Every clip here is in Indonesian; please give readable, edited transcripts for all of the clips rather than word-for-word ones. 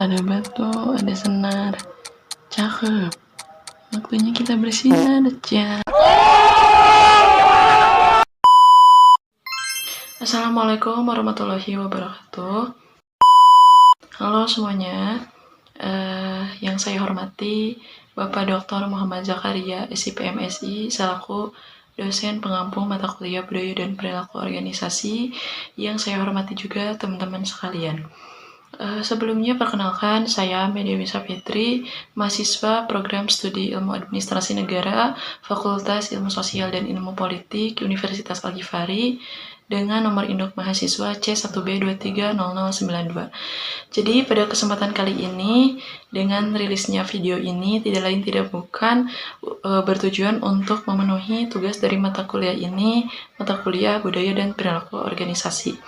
Ada batu, ada senar. Cakep. Waktunya kita bersinar, ya. Assalamualaikum warahmatullahi wabarakatuh. Halo semuanya. Yang saya hormati Bapak Dr. Muhammad Zakaria, SIPM SI, selaku dosen pengampu mata kuliah Budaya dan Perilaku Organisasi. Yang saya hormati juga teman-teman sekalian. Sebelumnya perkenalkan, saya Mediawi Sapitri, mahasiswa program studi Ilmu Administrasi Negara, Fakultas Ilmu Sosial dan Ilmu Politik, Universitas Al-Ghifari, dengan nomor induk mahasiswa C1B230092. Jadi pada kesempatan kali ini, dengan rilisnya video ini tidak lain tidak bukan bertujuan untuk memenuhi tugas dari mata kuliah ini, mata kuliah Budaya dan Perilaku Organisasi.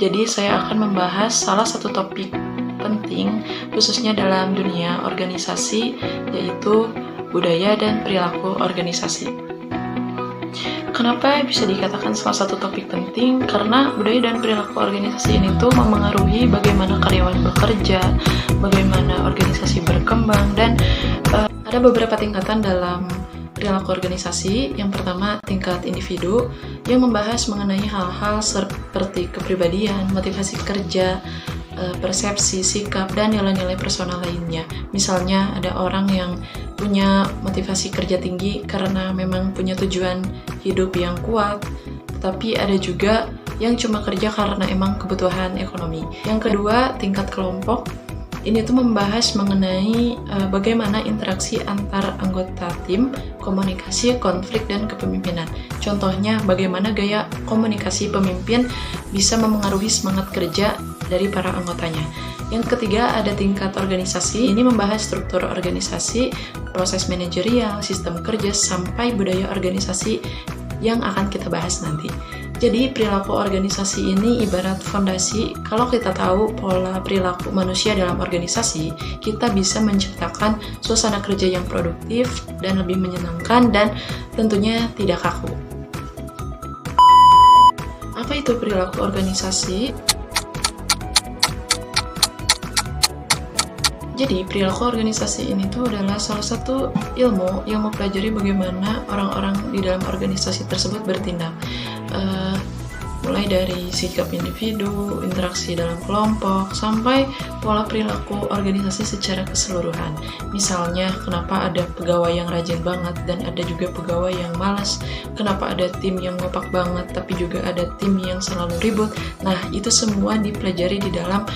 Jadi saya akan membahas salah satu topik penting khususnya dalam dunia organisasi, yaitu budaya dan perilaku organisasi. Kenapa bisa dikatakan salah satu topik penting? Karena budaya dan perilaku organisasi ini tuh memengaruhi bagaimana karyawan bekerja, bagaimana organisasi berkembang, dan ada beberapa tingkatan dalam perilaku organisasi. Yang pertama, tingkat individu yang membahas mengenai hal-hal seperti kepribadian, motivasi kerja, persepsi, sikap, dan nilai-nilai personal lainnya. Misalnya ada orang yang punya motivasi kerja tinggi karena memang punya tujuan hidup yang kuat, tapi ada juga yang cuma kerja karena emang kebutuhan ekonomi. Yang kedua, tingkat kelompok. Ini tuh membahas mengenai bagaimana interaksi antar anggota tim, komunikasi, konflik, dan kepemimpinan. Contohnya, bagaimana gaya komunikasi pemimpin bisa memengaruhi semangat kerja dari para anggotanya. Yang ketiga, ada tingkat organisasi. Ini membahas struktur organisasi, proses manajerial, sistem kerja, sampai budaya organisasi yang akan kita bahas nanti. Jadi perilaku organisasi ini ibarat fondasi. Kalau kita tahu pola perilaku manusia dalam organisasi, kita bisa menciptakan suasana kerja yang produktif dan lebih menyenangkan dan tentunya tidak kaku. Apa itu perilaku organisasi? Jadi, perilaku organisasi ini tuh adalah salah satu ilmu yang mempelajari bagaimana orang-orang di dalam organisasi tersebut bertindak. Mulai dari sikap individu, interaksi dalam kelompok, sampai pola perilaku organisasi secara keseluruhan. Misalnya, kenapa ada pegawai yang rajin banget dan ada juga pegawai yang malas, kenapa ada tim yang ngopak banget tapi juga ada tim yang selalu ribut. Nah, itu semua dipelajari di dalam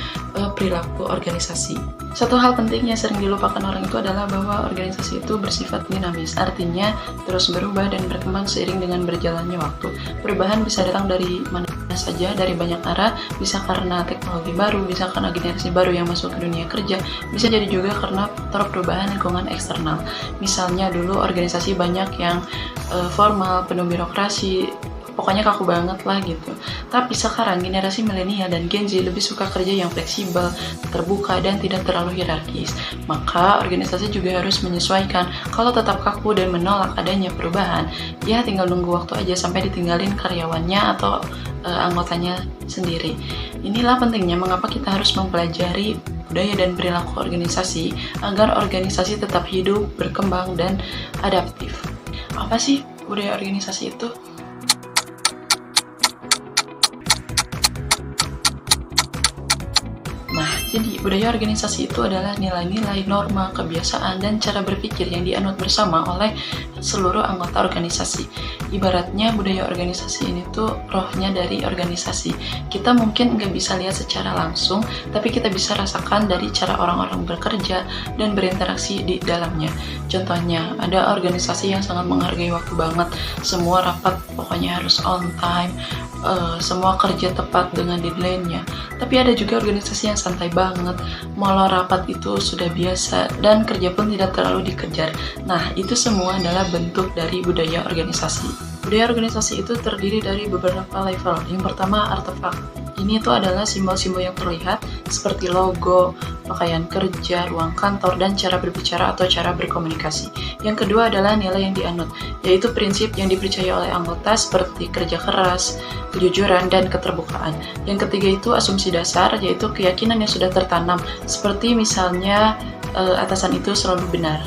perilaku organisasi. Satu hal penting yang sering dilupakan orang itu adalah bahwa organisasi itu bersifat dinamis, artinya terus berubah dan berkembang seiring dengan berjalannya waktu. Perubahan bisa datang dari mana saja, dari banyak arah, bisa karena teknologi baru, bisa karena generasi baru yang masuk ke dunia kerja, bisa jadi juga karena faktor perubahan lingkungan eksternal. Misalnya dulu organisasi banyak yang formal, penuh birokrasi, pokoknya kaku banget lah gitu. Tapi sekarang generasi milenial dan Gen Z lebih suka kerja yang fleksibel, terbuka, dan tidak terlalu hierarkis. Maka organisasi juga harus menyesuaikan. Kalau tetap kaku dan menolak adanya perubahan, ya tinggal nunggu waktu aja sampai ditinggalin karyawannya atau anggotanya sendiri. Inilah pentingnya mengapa kita harus mempelajari budaya dan perilaku organisasi agar organisasi tetap hidup, berkembang, dan adaptif. Apa sih budaya organisasi itu? Jadi, budaya organisasi itu adalah nilai-nilai, norma, kebiasaan, dan cara berpikir yang dianut bersama oleh seluruh anggota organisasi. Ibaratnya, budaya organisasi ini tuh rohnya dari organisasi. Kita mungkin nggak bisa lihat secara langsung, tapi kita bisa rasakan dari cara orang-orang bekerja dan berinteraksi di dalamnya. Contohnya, ada organisasi yang sangat menghargai waktu banget. Semua rapat pokoknya harus on time, semua kerja tepat dengan deadline-nya. Tapi ada juga organisasi yang santai banget, malah rapat itu sudah biasa dan kerja pun tidak terlalu dikejar. Nah, itu semua adalah bentuk dari budaya organisasi. Budaya organisasi itu terdiri dari beberapa level. Yang pertama, artefak. Ini itu adalah simbol-simbol yang terlihat seperti logo, pakaian kerja, ruang kantor, dan cara berbicara atau cara berkomunikasi. Yang kedua adalah nilai yang dianut, yaitu prinsip yang dipercaya oleh anggota seperti kerja keras, kejujuran, dan keterbukaan. Yang ketiga itu asumsi dasar, yaitu keyakinan yang sudah tertanam, seperti misalnya atasan itu selalu benar.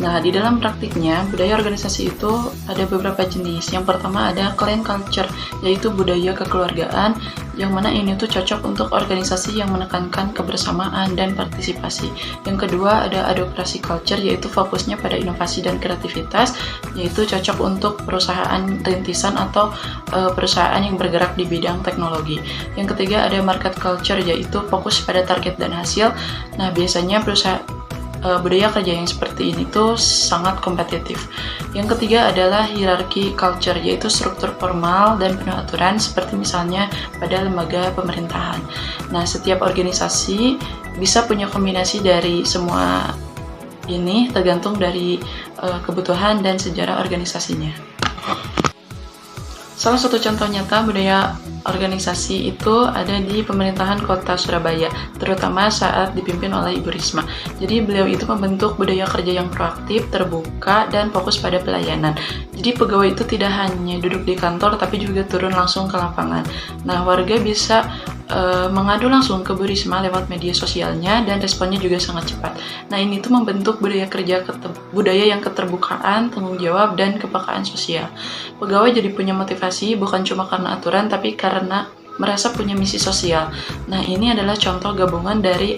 Nah, di dalam praktiknya, budaya organisasi itu ada beberapa jenis. Yang pertama ada clan culture, yaitu budaya kekeluargaan, yang mana ini tuh cocok untuk organisasi yang menekankan kebersamaan dan partisipasi. Yang kedua ada adaptasi culture, yaitu fokusnya pada inovasi dan kreativitas, yaitu cocok untuk perusahaan rintisan atau perusahaan yang bergerak di bidang teknologi. Yang ketiga ada market culture, yaitu fokus pada target dan hasil. Nah, biasanya budaya kerja yang seperti ini tuh sangat kompetitif. Yang ketiga adalah hierarchy culture, yaitu struktur formal dan penuh aturan seperti misalnya pada lembaga pemerintahan. Nah, setiap organisasi bisa punya kombinasi dari semua ini tergantung dari kebutuhan dan sejarah organisasinya. Salah satu contoh nyata budaya organisasi itu ada di pemerintahan kota Surabaya, terutama saat dipimpin oleh Ibu Risma. Jadi beliau itu membentuk budaya kerja yang proaktif, terbuka, dan fokus pada pelayanan. Jadi pegawai itu tidak hanya duduk di kantor, tapi juga turun langsung ke lapangan. Nah, warga bisa mengadu langsung ke Bu Risma lewat media sosialnya, dan responnya juga sangat cepat. Nah, ini tuh membentuk budaya kerja budaya yang keterbukaan, tanggung jawab, dan kepekaan sosial. Pegawai jadi punya motivasi bukan cuma karena aturan, tapi karena merasa punya misi sosial. Nah, ini adalah contoh gabungan dari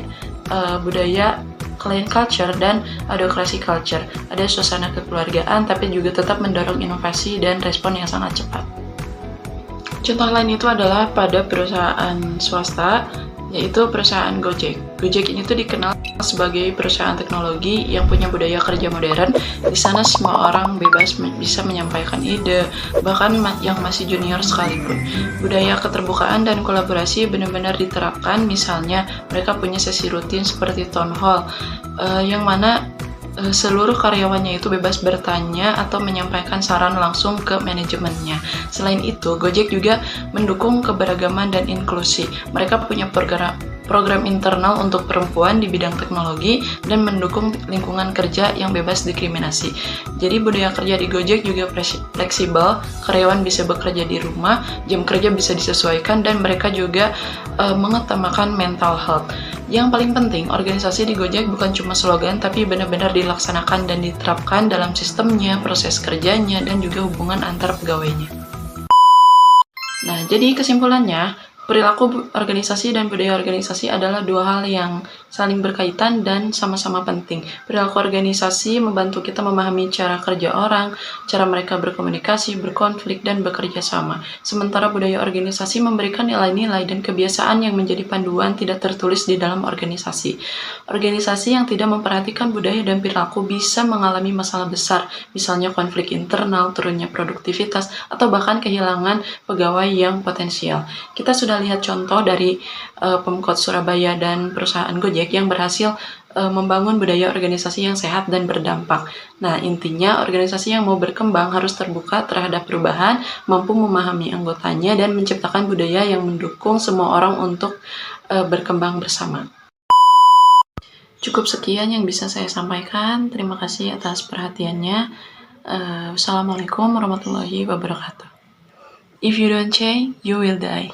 budaya clan culture dan adaptasi culture. Ada suasana kekeluargaan, tapi juga tetap mendorong inovasi dan respon yang sangat cepat. Contoh lain itu adalah pada perusahaan swasta, yaitu perusahaan Gojek. Gojek ini tuh dikenal sebagai perusahaan teknologi yang punya budaya kerja modern. Di sana semua orang bebas bisa menyampaikan ide, bahkan yang masih junior sekalipun. Budaya keterbukaan dan kolaborasi benar-benar diterapkan. Misalnya mereka punya sesi rutin seperti town hall, yang mana seluruh karyawannya itu bebas bertanya atau menyampaikan saran langsung ke manajemennya. Selain itu, Gojek juga mendukung keberagaman dan inklusi. Mereka punya program internal untuk perempuan di bidang teknologi dan mendukung lingkungan kerja yang bebas diskriminasi. Jadi budaya kerja di Gojek juga fleksibel, karyawan bisa bekerja di rumah, jam kerja bisa disesuaikan, dan mereka juga mengutamakan mental health. Yang paling penting, organisasi di Gojek bukan cuma slogan, tapi benar-benar dilaksanakan dan diterapkan dalam sistemnya, proses kerjanya, dan juga hubungan antar pegawainya. Nah, jadi kesimpulannya, perilaku organisasi dan budaya organisasi adalah dua hal yang saling berkaitan dan sama-sama penting. Perilaku organisasi membantu kita memahami cara kerja orang, cara mereka berkomunikasi, berkonflik, dan bekerja sama. Sementara budaya organisasi memberikan nilai-nilai dan kebiasaan yang menjadi panduan tidak tertulis di dalam organisasi. Organisasi yang tidak memperhatikan budaya dan perilaku bisa mengalami masalah besar, misalnya konflik internal, turunnya produktivitas, atau bahkan kehilangan pegawai yang potensial. Kita sudah lihat contoh dari Pemkot Surabaya dan perusahaan Gojek yang berhasil membangun budaya organisasi yang sehat dan berdampak. Nah, intinya organisasi yang mau berkembang harus terbuka terhadap perubahan, mampu memahami anggotanya, dan menciptakan budaya yang mendukung semua orang untuk berkembang bersama. Cukup sekian yang bisa saya sampaikan. Terima kasih atas perhatiannya. Wassalamualaikum warahmatullahi wabarakatuh. If you don't change, you will die.